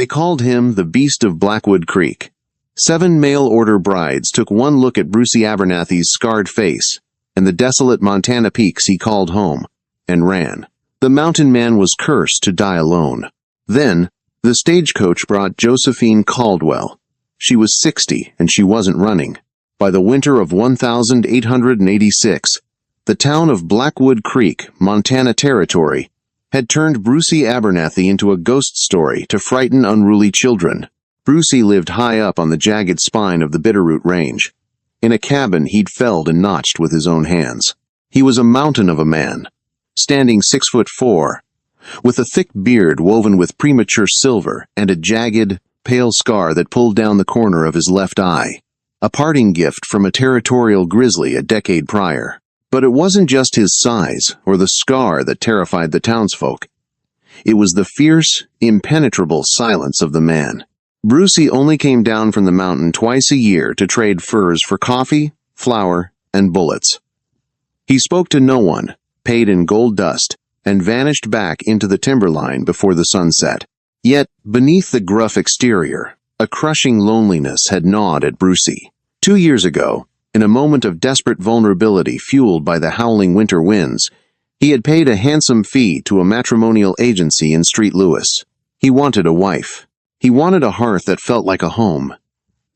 They called him the Beast of Blackwood Creek. 7 mail-order brides took one look at Brucey Abernathy's scarred face and the desolate Montana peaks he called home, and ran. The mountain man was cursed to die alone. Then, the stagecoach brought Josephine Caldwell. She was 60, and she wasn't running. By the winter of 1886, the town of Blackwood Creek, Montana Territory, had turned Brucey Abernathy into a ghost story to frighten unruly children. Brucey lived high up on the jagged spine of the Bitterroot Range, in a cabin he'd felled and notched with his own hands. He was a mountain of a man, standing 6'4", with a thick beard woven with premature silver and a jagged, pale scar that pulled down the corner of his left eye, a parting gift from a territorial grizzly a decade prior. But it wasn't just his size or the scar that terrified the townsfolk. It was the fierce, impenetrable silence of the man. Brucey only came down from the mountain twice a year to trade furs for coffee, flour, and bullets. He spoke to no one, paid in gold dust, and vanished back into the timberline before the sun set. Yet, beneath the gruff exterior, a crushing loneliness had gnawed at Brucey. 2 years ago, in a moment of desperate vulnerability fueled by the howling winter winds, he had paid a handsome fee to a matrimonial agency in St. Louis. He wanted a wife. He wanted a hearth that felt like a home,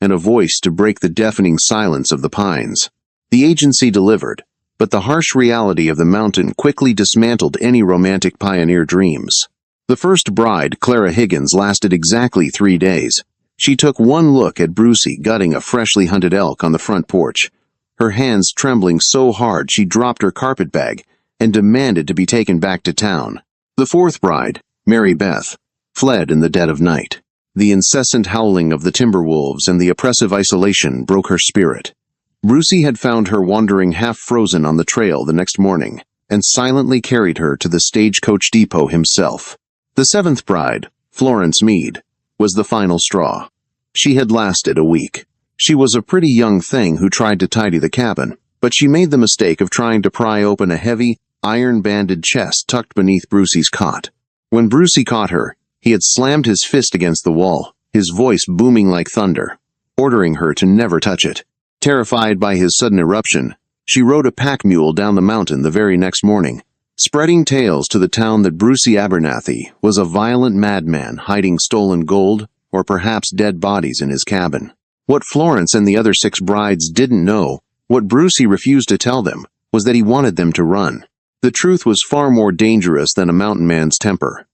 and a voice to break the deafening silence of the pines. The agency delivered, but the harsh reality of the mountain quickly dismantled any romantic pioneer dreams. The first bride, Clara Higgins, lasted exactly 3 days. She took one look at Brucey gutting a freshly hunted elk on the front porch, her hands trembling so hard she dropped her carpetbag and demanded to be taken back to town. The fourth bride, Mary Beth, fled in the dead of night. The incessant howling of the timber wolves and the oppressive isolation broke her spirit. Brucey had found her wandering half-frozen on the trail the next morning and silently carried her to the stagecoach depot himself. The seventh bride, Florence Meade, was the final straw. She had lasted a week. She was a pretty young thing who tried to tidy the cabin, but she made the mistake of trying to pry open a heavy, iron-banded chest tucked beneath Brucey's cot. When Brucey caught her, he had slammed his fist against the wall, his voice booming like thunder, ordering her to never touch it. Terrified by his sudden eruption, she rode a pack mule down the mountain the very next morning, spreading tales to the town that Brucey Abernathy was a violent madman hiding stolen gold or perhaps dead bodies in his cabin. What Florence and the other 6 brides didn't know, what Brucey refused to tell them, was that he wanted them to run. The truth was far more dangerous than a mountain man's temper.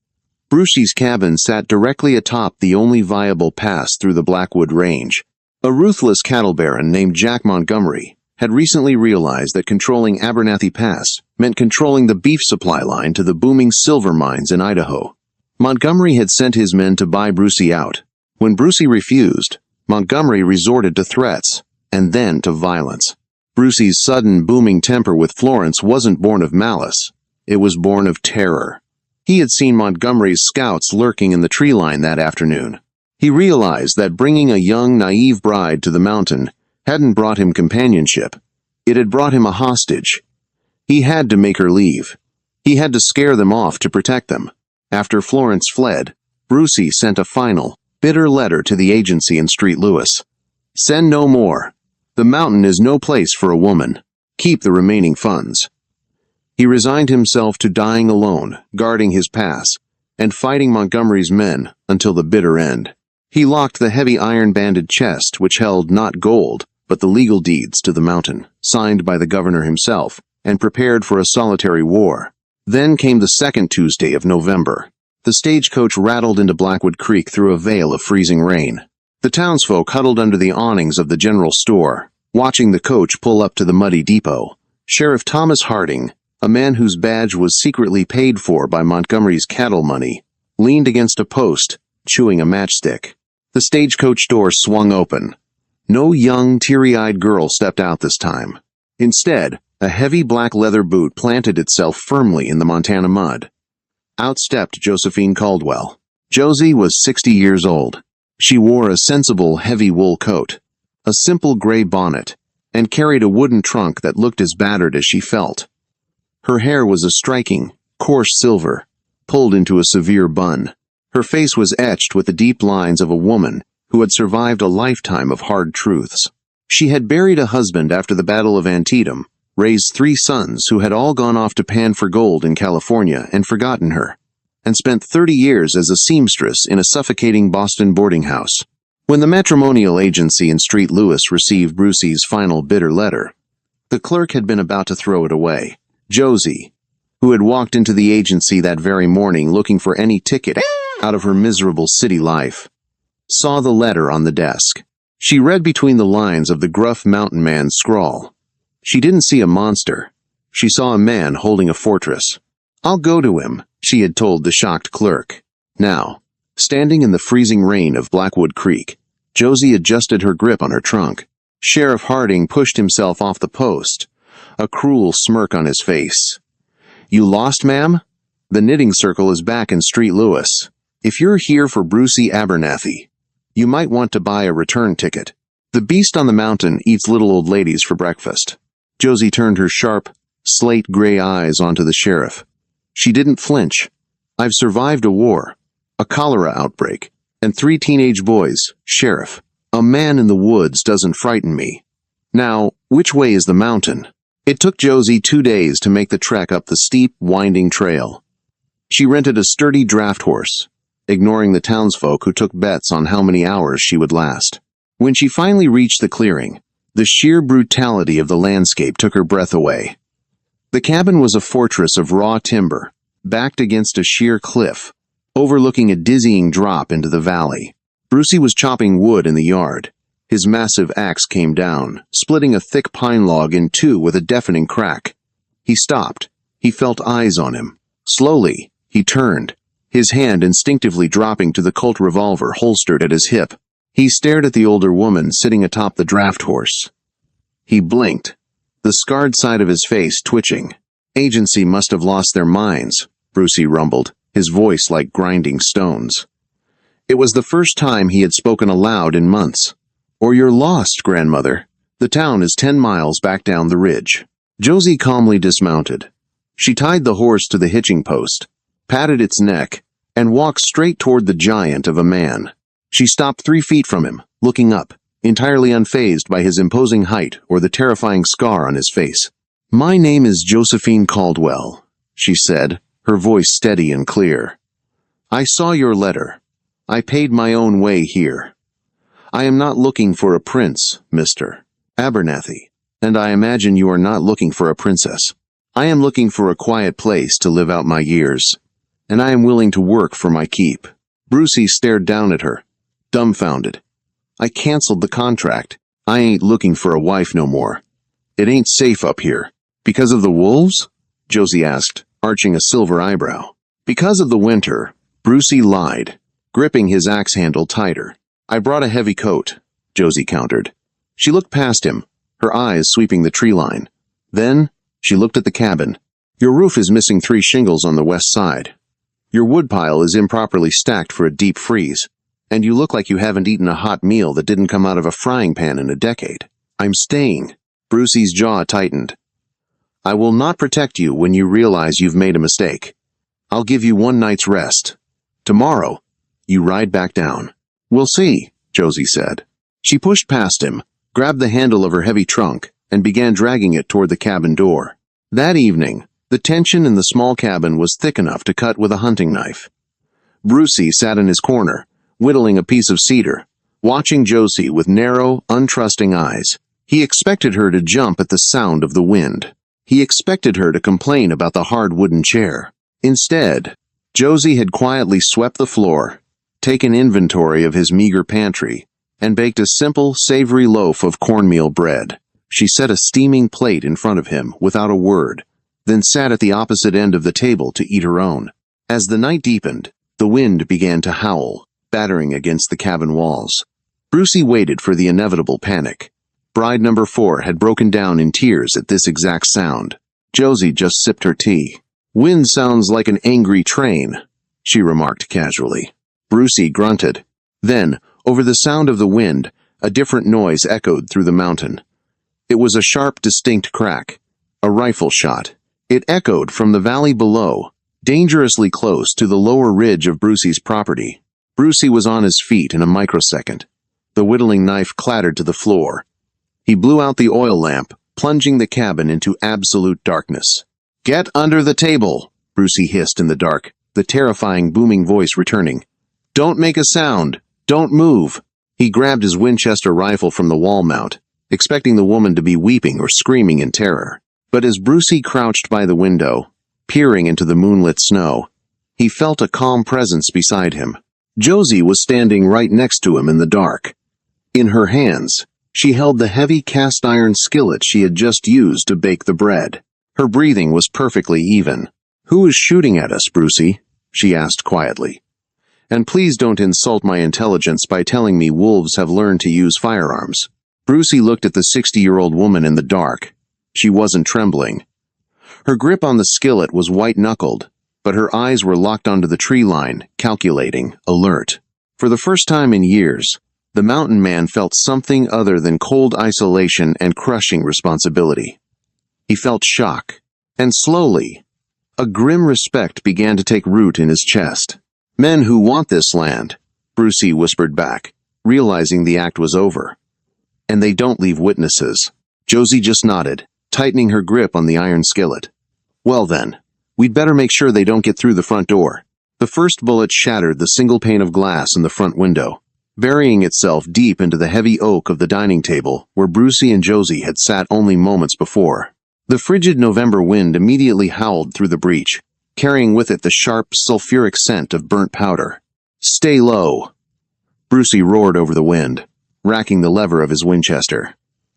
Brucey's cabin sat directly atop the only viable pass through the Blackwood Range. A ruthless cattle baron named Jack Montgomery had recently realized that controlling Abernathy Pass meant controlling the beef supply line to the booming silver mines in Idaho. Montgomery had sent his men to buy Brucey out. When Brucey refused, Montgomery resorted to threats, and then to violence. Brucey's sudden booming temper with Florence wasn't born of malice. It was born of terror. He had seen Montgomery's scouts lurking in the tree line that afternoon. He realized that bringing a young, naive bride to the mountain hadn't brought him companionship. It had brought him a hostage. He had to make her leave. He had to scare them off to protect them. After Florence fled, Brucey sent a final, bitter letter to the agency in St. Louis. Send no more. The mountain is no place for a woman. Keep the remaining funds. He resigned himself to dying alone, guarding his pass, and fighting Montgomery's men until the bitter end. He locked the heavy iron-banded chest which held not gold, but the legal deeds to the mountain, signed by the governor himself, and prepared for a solitary war. Then came the second Tuesday of November. The stagecoach rattled into Blackwood Creek through a veil of freezing rain. The townsfolk huddled under the awnings of the general store, watching the coach pull up to the muddy depot. Sheriff Thomas Harding, a man whose badge was secretly paid for by Montgomery's cattle money, leaned against a post, chewing a matchstick. The stagecoach door swung open. No young, teary-eyed girl stepped out this time. Instead, a heavy black leather boot planted itself firmly in the Montana mud. Out stepped Josephine Caldwell. Josie was 60 years old. She wore a sensible, heavy wool coat, a simple gray bonnet, and carried a wooden trunk that looked as battered as she felt. Her hair was a striking, coarse silver, pulled into a severe bun. Her face was etched with the deep lines of a woman who had survived a lifetime of hard truths. She had buried a husband after the Battle of Antietam, raised 3 sons who had all gone off to pan for gold in California and forgotten her, and spent 30 years as a seamstress in a suffocating Boston boarding house. When the matrimonial agency in St. Louis received Brucey's final bitter letter, the clerk had been about to throw it away. Josie, who had walked into the agency that very morning looking for any ticket out of her miserable city life, saw the letter on the desk. She read between the lines of the gruff mountain man's scrawl. She didn't see a monster. She saw a man holding a fortress. "I'll go to him," she had told the shocked clerk. Now, standing in the freezing rain of Blackwood Creek, Josie adjusted her grip on her trunk. Sheriff Harding pushed himself off the post, a cruel smirk on his face. "You lost, ma'am? The knitting circle is back in St. Louis. If you're here for Brucey Abernathy, you might want to buy a return ticket. The beast on the mountain eats little old ladies for breakfast." Josie turned her sharp, slate-gray eyes onto the sheriff. She didn't flinch. "I've survived a war, a cholera outbreak, and 3 teenage boys, Sheriff. A man in the woods doesn't frighten me. Now, which way is the mountain?" It took Josie 2 days to make the trek up the steep, winding trail. She rented a sturdy draft horse, ignoring the townsfolk who took bets on how many hours she would last. When she finally reached the clearing, the sheer brutality of the landscape took her breath away. The cabin was a fortress of raw timber, backed against a sheer cliff, overlooking a dizzying drop into the valley. Brucey was chopping wood in the yard. His massive axe came down, splitting a thick pine log in 2 with a deafening crack. He stopped. He felt eyes on him. Slowly, he turned, his hand instinctively dropping to the Colt revolver holstered at his hip. He stared at the older woman sitting atop the draft horse. He blinked, the scarred side of his face twitching. "Agency must have lost their minds," Brucey rumbled, his voice like grinding stones. It was the first time he had spoken aloud in months. "Or you're lost, grandmother. The town is 10 miles back down the ridge." Josie calmly dismounted. She tied the horse to the hitching post, patted its neck, and walked straight toward the giant of a man. She stopped 3 feet from him, looking up, entirely unfazed by his imposing height or the terrifying scar on his face. "My name is Josephine Caldwell," she said, her voice steady and clear. "I saw your letter. I paid my own way here. I am not looking for a prince, Mr. Abernathy, and I imagine you are not looking for a princess. I am looking for a quiet place to live out my years, and I am willing to work for my keep." Brucey stared down at her, dumbfounded. "I canceled the contract. I ain't looking for a wife no more. It ain't safe up here." "Because of the wolves?" Josie asked, arching a silver eyebrow. "Because of the winter," Brucey lied, gripping his axe handle tighter. "I brought a heavy coat," Josie countered. She looked past him, her eyes sweeping the tree line. Then, she looked at the cabin. "Your roof is missing 3 shingles on the west side. Your woodpile is improperly stacked for a deep freeze, and you look like you haven't eaten a hot meal that didn't come out of a frying pan in a decade. I'm staying." Brucey's jaw tightened. "I will not protect you when you realize you've made a mistake. I'll give you 1 night's rest. Tomorrow, you ride back down." "We'll see," Josie said. She pushed past him, grabbed the handle of her heavy trunk, and began dragging it toward the cabin door. That evening, the tension in the small cabin was thick enough to cut with a hunting knife. Brucey sat in his corner, whittling a piece of cedar, watching Josie with narrow, untrusting eyes. He expected her to jump at the sound of the wind. He expected her to complain about the hard wooden chair. Instead, Josie had quietly swept the floor, taken inventory of his meager pantry, and baked a simple, savory loaf of cornmeal bread. She set a steaming plate in front of him without a word, then sat at the opposite end of the table to eat her own. As the night deepened, the wind began to howl, battering against the cabin walls. Brucey waited for the inevitable panic. Bride number 4 had broken down in tears at this exact sound. Josie just sipped her tea. "Wind sounds like an angry train," she remarked casually. Brucey grunted. Then, over the sound of the wind, a different noise echoed through the mountain. It was a sharp, distinct crack. A rifle shot. It echoed from the valley below, dangerously close to the lower ridge of Brucey's property. Brucey was on his feet in a microsecond. The whittling knife clattered to the floor. He blew out the oil lamp, plunging the cabin into absolute darkness. "Get under the table," Brucey hissed in the dark, the terrifying booming voice returning. "Don't make a sound. Don't move." He grabbed his Winchester rifle from the wall mount, expecting the woman to be weeping or screaming in terror. But as Brucey crouched by the window, peering into the moonlit snow, he felt a calm presence beside him. Josie was standing right next to him in the dark. In her hands, she held the heavy cast-iron skillet she had just used to bake the bread. Her breathing was perfectly even. "Who is shooting at us, Brucey?" she asked quietly. "And please don't insult my intelligence by telling me wolves have learned to use firearms." Brucey looked at the 60-year-old woman in the dark. She wasn't trembling. Her grip on the skillet was white-knuckled, but her eyes were locked onto the tree line, calculating, alert. For the first time in years, the mountain man felt something other than cold isolation and crushing responsibility. He felt shock, and slowly, a grim respect began to take root in his chest. "Men who want this land," Brucey whispered back, realizing the act was over. "And they don't leave witnesses." Josie just nodded, tightening her grip on the iron skillet. "Well then, we'd better make sure they don't get through the front door." The first bullet shattered the single pane of glass in the front window, burying itself deep into the heavy oak of the dining table where Brucey and Josie had sat only moments before. The frigid November wind immediately howled through the breach, carrying with it the sharp, sulfuric scent of burnt powder. "Stay low!" Brucey roared over the wind, racking the lever of his Winchester.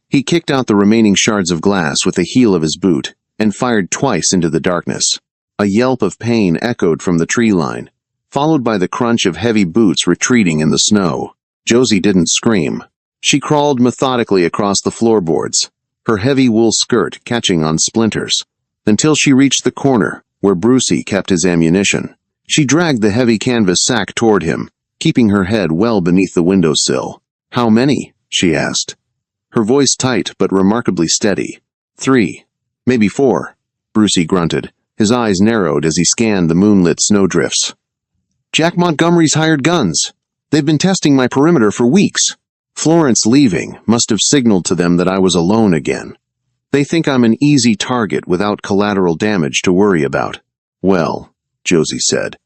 He kicked out the remaining shards of glass with the heel of his boot and fired twice into the darkness. A yelp of pain echoed from the tree line, followed by the crunch of heavy boots retreating in the snow. Josie didn't scream. She crawled methodically across the floorboards, her heavy wool skirt catching on splinters, until she reached the corner where Brucey kept his ammunition. She dragged the heavy canvas sack toward him, keeping her head well beneath the windowsill. "How many?" she asked, her voice tight but remarkably steady. "3, maybe 4, Brucey grunted, his eyes narrowed as he scanned the moonlit snowdrifts. "Jack Montgomery's hired guns. They've been testing my perimeter for weeks. Florence leaving must have signaled to them that I was alone again. They think I'm an easy target without collateral damage to worry about." "Well," Josie said,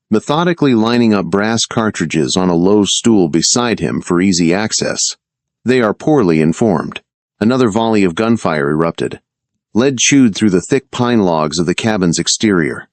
methodically lining up brass cartridges on a low stool beside him for easy access. "They are poorly informed." Another volley of gunfire erupted. Lead chewed through the thick pine logs of the cabin's exterior.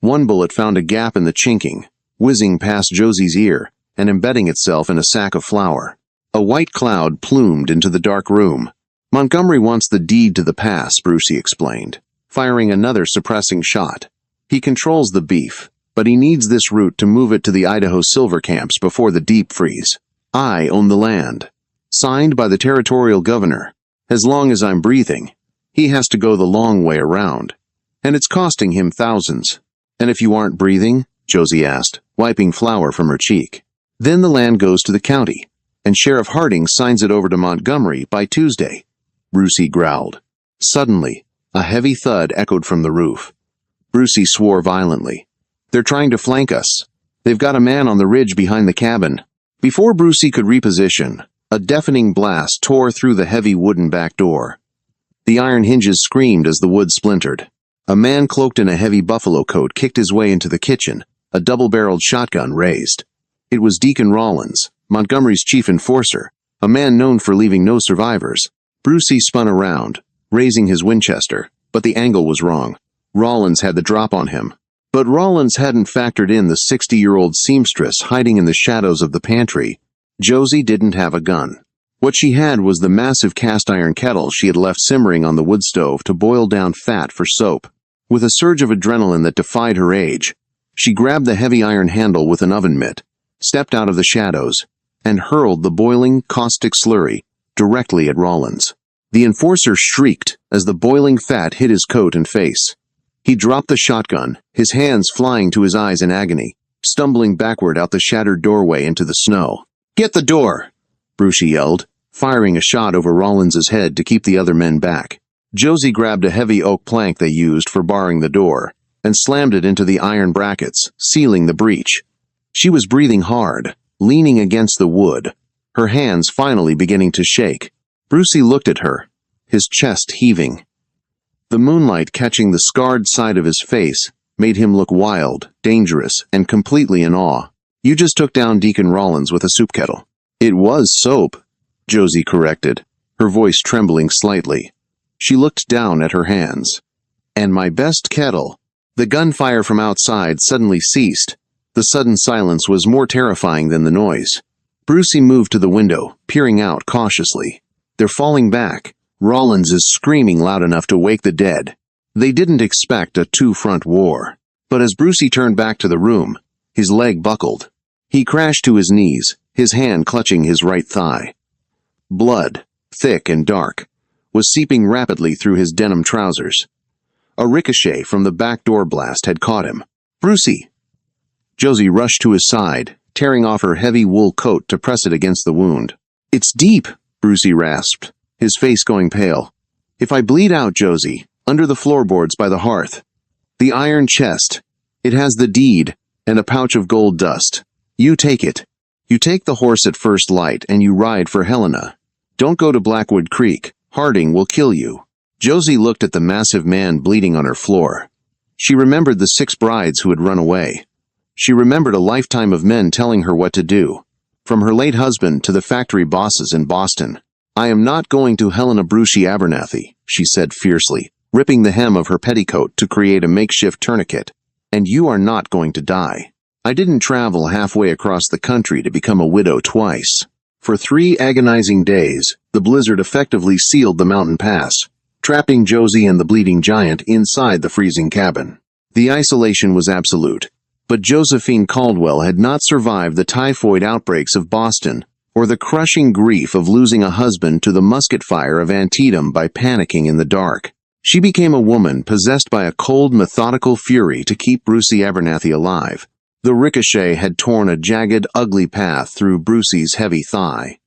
One bullet found a gap in the chinking, whizzing past Josie's ear and embedding itself in a sack of flour. A white cloud plumed into the dark room. "Montgomery wants the deed to the pass," Brucey explained, firing another suppressing shot. "He controls the beef, but he needs this route to move it to the Idaho silver camps before the deep freeze. I own the land. Signed by the territorial governor. As long as I'm breathing, he has to go the long way around. And it's costing him thousands." "And if you aren't breathing?" Josie asked, wiping flour from her cheek. "Then the land goes to the county, and Sheriff Harding signs it over to Montgomery by Tuesday," Brucey growled. Suddenly, a heavy thud echoed from the roof. Brucey swore violently. "They're trying to flank us. They've got a man on the ridge behind the cabin." Before Brucey could reposition, a deafening blast tore through the heavy wooden back door. The iron hinges screamed as the wood splintered. A man cloaked in a heavy buffalo coat kicked his way into the kitchen, a double-barreled shotgun raised. It was Deacon Rollins, Montgomery's chief enforcer, a man known for leaving no survivors. Brucey spun around, raising his Winchester, but the angle was wrong. Rollins had the drop on him. But Rollins hadn't factored in the 60-year-old seamstress hiding in the shadows of the pantry. Josie didn't have a gun. What she had was the massive cast-iron kettle she had left simmering on the wood stove to boil down fat for soap. With a surge of adrenaline that defied her age, she grabbed the heavy iron handle with an oven mitt, stepped out of the shadows, and hurled the boiling, caustic slurry directly at Rollins. The enforcer shrieked as the boiling fat hit his coat and face. He dropped the shotgun, his hands flying to his eyes in agony, stumbling backward out the shattered doorway into the snow. "Get the door!" Brucey yelled, firing a shot over Rollins's head to keep the other men back. Josie grabbed a heavy oak plank they used for barring the door, and slammed it into the iron brackets, sealing the breach. She was breathing hard, leaning against the wood, her hands finally beginning to shake. Brucey looked at her, his chest heaving. The moonlight catching the scarred side of his face made him look wild, dangerous, and completely in awe. "You just took down Deacon Rollins with a soup kettle." "It was soap," Josie corrected, her voice trembling slightly. She looked down at her hands. "And my best kettle." The gunfire from outside suddenly ceased. The sudden silence was more terrifying than the noise. Brucey moved to the window, peering out cautiously. "They're falling back. Rollins is screaming loud enough to wake the dead." They didn't expect a two-front war. But as Brucey turned back to the room, his leg buckled. He crashed to his knees, his hand clutching his right thigh. Blood, thick and dark, was seeping rapidly through his denim trousers. A ricochet from the back door blast had caught him. "Brucey!" Josie rushed to his side, tearing off her heavy wool coat to press it against the wound. "It's deep," Brucey rasped, his face going pale. "If I bleed out, Josie, under the floorboards by the hearth. The iron chest. It has the deed, and a pouch of gold dust. You take it. You take the horse at first light, and you ride for Helena. Don't go to Blackwood Creek. Harding will kill you." Josie looked at the massive man bleeding on her floor. She remembered the 6 brides who had run away. She remembered a lifetime of men telling her what to do, from her late husband to the factory bosses in Boston. "I am not going to Helena Brucey Abernathy," she said fiercely, ripping the hem of her petticoat to create a makeshift tourniquet. "And you are not going to die. I didn't travel halfway across the country to become a widow twice." For 3 agonizing days, the blizzard effectively sealed the mountain pass, trapping Josie and the bleeding giant inside the freezing cabin. The isolation was absolute, but Josephine Caldwell had not survived the typhoid outbreaks of Boston or the crushing grief of losing a husband to the musket fire of Antietam by panicking in the dark. She became a woman possessed by a cold, methodical fury to keep Brucey Abernathy alive. The ricochet had torn a jagged, ugly path through Brucey's heavy thigh.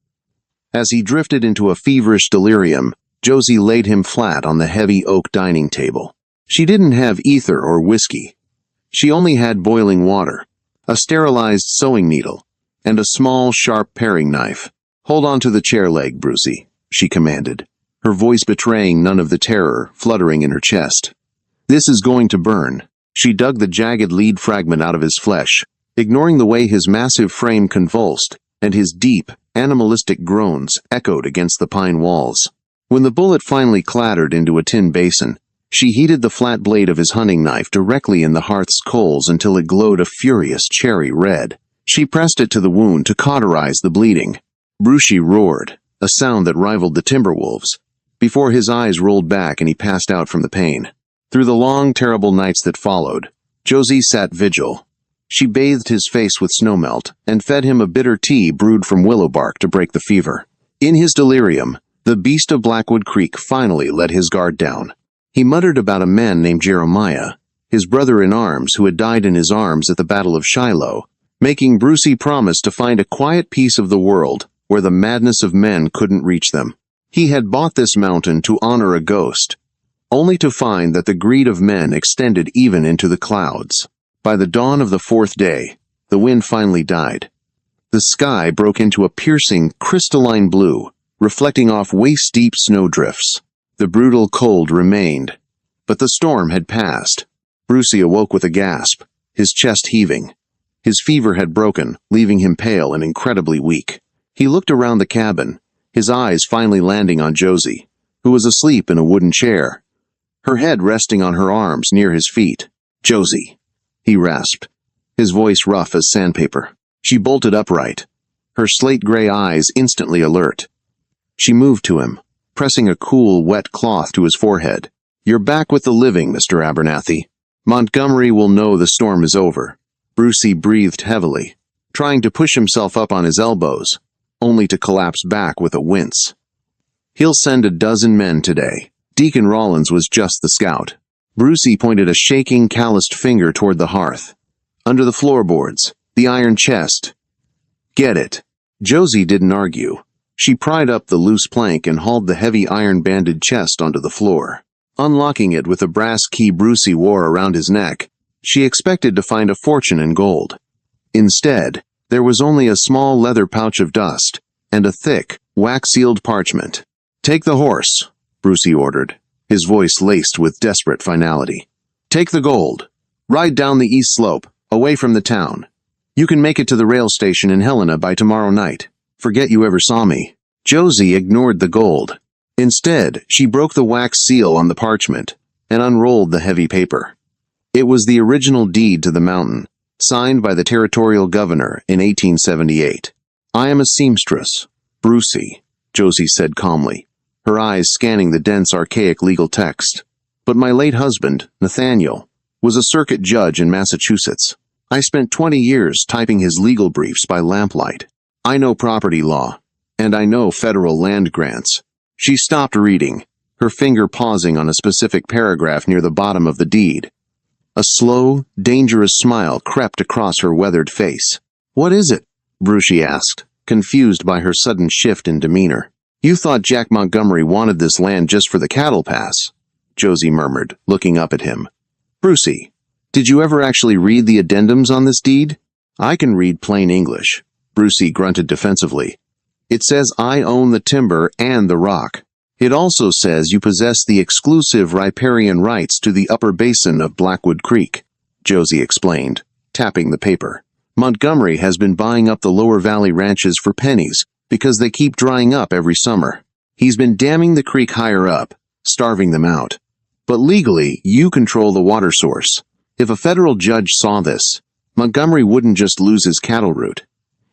As he drifted into a feverish delirium, Josie laid him flat on the heavy oak dining table. She didn't have ether or whiskey. She only had boiling water, a sterilized sewing needle, and a small, sharp paring knife. "Hold on to the chair leg, Brucey," she commanded, her voice betraying none of the terror fluttering in her chest. "This is going to burn." She dug the jagged lead fragment out of his flesh, ignoring the way his massive frame convulsed, and his deep, animalistic groans echoed against the pine walls. When the bullet finally clattered into a tin basin, she heated the flat blade of his hunting knife directly in the hearth's coals until it glowed a furious cherry red. She pressed it to the wound to cauterize the bleeding. Brucey roared, a sound that rivaled the Timberwolves, before his eyes rolled back and he passed out from the pain. Through the long, terrible nights that followed, Josie sat vigil. She bathed his face with snowmelt and fed him a bitter tea brewed from willow bark to break the fever. In his delirium, the beast of Blackwood Creek finally let his guard down. He muttered about a man named Jeremiah, his brother-in-arms who had died in his arms at the Battle of Shiloh, making Brucey promise to find a quiet piece of the world where the madness of men couldn't reach them. He had bought this mountain to honor a ghost, only to find that the greed of men extended even into the clouds. By the dawn of the 4th day, the wind finally died. The sky broke into a piercing, crystalline blue, reflecting off waist-deep snowdrifts. The brutal cold remained, but the storm had passed. Brucey awoke with a gasp, his chest heaving. His fever had broken, leaving him pale and incredibly weak. He looked around the cabin, his eyes finally landing on Josie, who was asleep in a wooden chair, her head resting on her arms near his feet. "Josie," he rasped, his voice rough as sandpaper. She bolted upright, her slate-gray eyes instantly alert. She moved to him, pressing a cool, wet cloth to his forehead. "You're back with the living, Mr. Abernathy. Montgomery will know the storm is over." Brucey breathed heavily, trying to push himself up on his elbows, only to collapse back with a wince. "He'll send a dozen men today. Deacon Rollins was just the scout." Brucey pointed a shaking, calloused finger toward the hearth. "Under the floorboards, the iron chest. Get it." Josie didn't argue. She pried up the loose plank and hauled the heavy iron-banded chest onto the floor. Unlocking it with a brass key Brucey wore around his neck, she expected to find a fortune in gold. Instead, there was only a small leather pouch of dust and a thick, wax-sealed parchment. "Take the horse," Brucey ordered, his voice laced with desperate finality. "Take the gold. Ride down the east slope, away from the town. You can make it to the rail station in Helena by tomorrow night. Forget you ever saw me." Josie ignored the gold. Instead, she broke the wax seal on the parchment and unrolled the heavy paper. It was the original deed to the mountain, signed by the territorial governor in 1878. "I am a seamstress, Brucey," Josie said calmly, her eyes scanning the dense, archaic legal text. "But my late husband, Nathaniel, was a circuit judge in Massachusetts. I spent 20 years typing his legal briefs by lamplight. I know property law, and I know federal land grants." She stopped reading, her finger pausing on a specific paragraph near the bottom of the deed. A slow, dangerous smile crept across her weathered face. "What is it?" Brucey asked, confused by her sudden shift in demeanor. "You thought Jack Montgomery wanted this land just for the cattle pass," Josie murmured, looking up at him. "Brucey, did you ever actually read the addendums on this deed?" "I can read plain English," Brucey grunted defensively. "It says I own the timber and the rock. It also says you possess the exclusive riparian rights to the upper basin of Blackwood Creek," Josie explained, tapping the paper. "Montgomery has been buying up the lower valley ranches for pennies because they keep drying up every summer. He's been damming the creek higher up, starving them out. But legally, you control the water source. If a federal judge saw this, Montgomery wouldn't just lose his cattle route.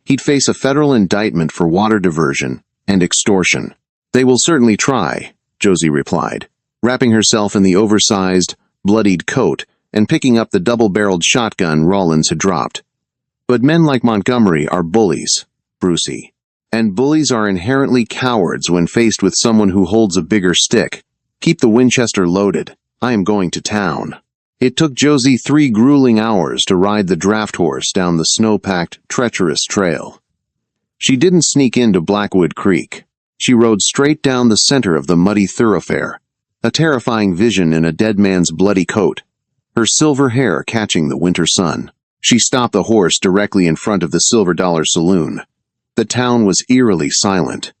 He'd face a federal indictment for water diversion and extortion." "They will certainly try," Josie replied, wrapping herself in the oversized, bloodied coat and picking up the double-barreled shotgun Rollins had dropped. "But men like Montgomery are bullies, Brucey. And bullies are inherently cowards when faced with someone who holds a bigger stick. Keep the Winchester loaded. I am going to town." It took Josie 3 grueling hours to ride the draft horse down the snow-packed, treacherous trail. She didn't sneak into Blackwood Creek. She rode straight down the center of the muddy thoroughfare, a terrifying vision in a dead man's bloody coat, her silver hair catching the winter sun. She stopped the horse directly in front of the Silver Dollar Saloon. The town was eerily silent.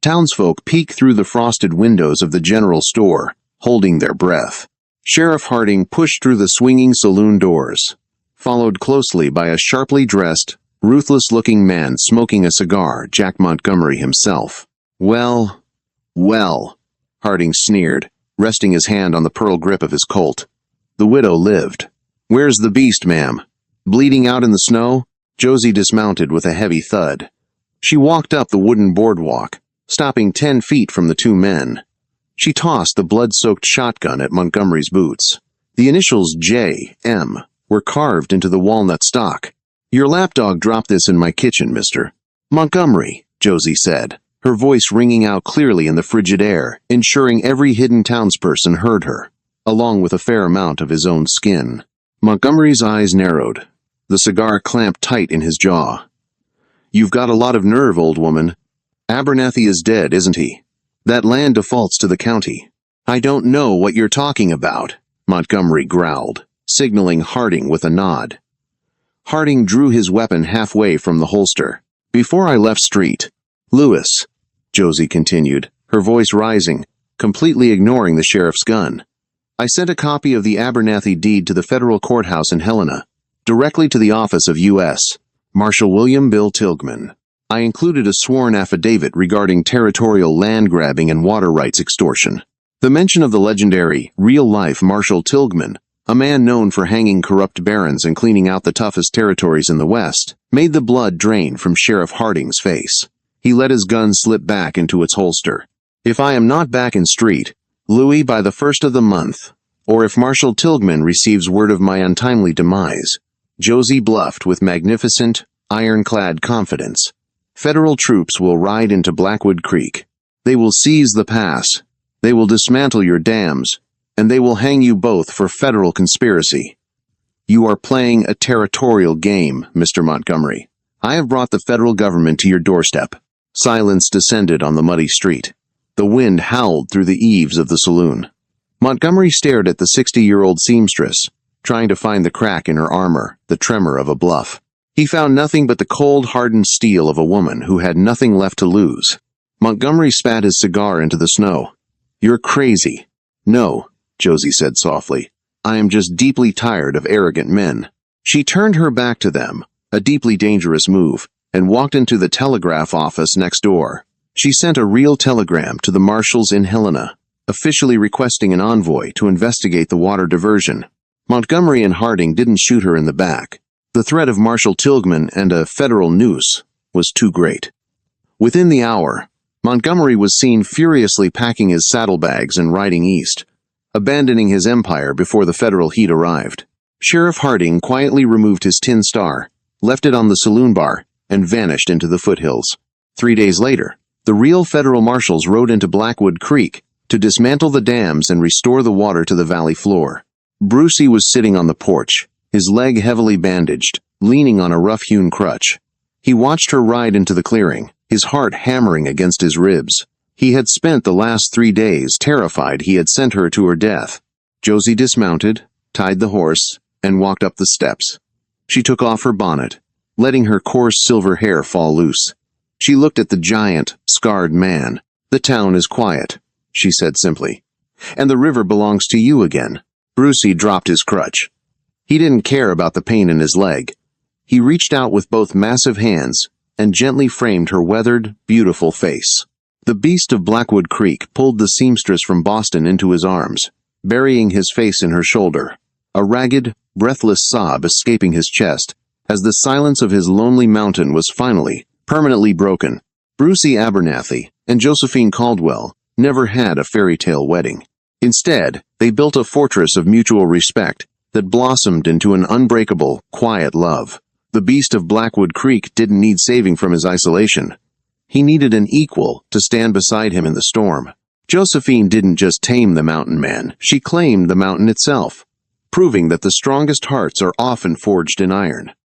Townsfolk peeked through the frosted windows of the general store, holding their breath. Sheriff Harding pushed through the swinging saloon doors, followed closely by a sharply dressed, ruthless-looking man smoking a cigar, Jack Montgomery himself. Well, Harding sneered, resting his hand on the pearl grip of his Colt. The widow lived. "Where's the beast, ma'am? Bleeding out in the snow?" Josie dismounted with a heavy thud. She walked up the wooden boardwalk, stopping 10 feet from the 2 men. She tossed the blood-soaked shotgun at Montgomery's boots. The initials J.M. were carved into the walnut stock. "Your lapdog dropped this in my kitchen, mister." "Montgomery," Josie said, her voice ringing out clearly in the frigid air, ensuring every hidden townsperson heard her, along with a fair amount of his own skin. Montgomery's eyes narrowed, the cigar clamped tight in his jaw. "You've got a lot of nerve, old woman. Abernathy is dead, isn't he? That land defaults to the county." "I don't know what you're talking about," Montgomery growled, signaling Harding with a nod. Harding drew his weapon halfway from the holster. "Before I left street, Lewis," Josie continued, her voice rising, completely ignoring the sheriff's gun, "I sent a copy of the Abernathy deed to the federal courthouse in Helena, directly to the office of U.S. Marshal William Bill Tilghman. I included a sworn affidavit regarding territorial land grabbing and water rights extortion. The mention of the legendary, real-life Marshal Tilghman, a man known for hanging corrupt barons and cleaning out the toughest territories in the West, made the blood drain from Sheriff Harding's face. He let his gun slip back into its holster. "If I am not back in street, Louis, by the 1st of the month, or if Marshal Tilghman receives word of my untimely demise," Josie bluffed with magnificent, ironclad confidence, "federal troops will ride into Blackwood Creek. They will seize the pass. They will dismantle your dams, and they will hang you both for federal conspiracy. You are playing a territorial game, Mr. Montgomery. I have brought the federal government to your doorstep." Silence descended on the muddy street. The wind howled through the eaves of the saloon. Montgomery stared at the 60-year-old seamstress, trying to find the crack in her armor, the tremor of a bluff. He found nothing but the cold, hardened steel of a woman who had nothing left to lose. Montgomery spat his cigar into the snow. "You're crazy." "No," Josie said softly. "I am just deeply tired of arrogant men." She turned her back to them, a deeply dangerous move, and walked into the telegraph office next door. She sent a real telegram to the marshals in Helena, officially requesting an envoy to investigate the water diversion. Montgomery and Harding didn't shoot her in the back. The threat of Marshal Tilghman and a federal noose was too great. Within the hour, Montgomery was seen furiously packing his saddlebags and riding east, abandoning his empire before the federal heat arrived. Sheriff Harding quietly removed his tin star, left it on the saloon bar, and vanished into the foothills. 3 days later, the real federal marshals rode into Blackwood Creek to dismantle the dams and restore the water to the valley floor. Brucey was sitting on the porch, his leg heavily bandaged, leaning on a rough-hewn crutch. He watched her ride into the clearing, his heart hammering against his ribs. He had spent the last 3 days terrified he had sent her to her death. Josie dismounted, tied the horse, and walked up the steps. She took off her bonnet, letting her coarse silver hair fall loose. She looked at the giant, scarred man. "The town is quiet," she said simply. "And the river belongs to you again." Brucey dropped his crutch. He didn't care about the pain in his leg. He reached out with both massive hands and gently framed her weathered, beautiful face. The beast of Blackwood Creek pulled the seamstress from Boston into his arms, burying his face in her shoulder, a ragged, breathless sob escaping his chest as the silence of his lonely mountain was finally, permanently broken. Brucey Abernathy and Josephine Caldwell never had a fairy tale wedding. Instead, they built a fortress of mutual respect that blossomed into an unbreakable, quiet love. The beast of Blackwood Creek didn't need saving from his isolation. He needed an equal to stand beside him in the storm. Josephine didn't just tame the mountain man, she claimed the mountain itself, proving that the strongest hearts are often forged in iron.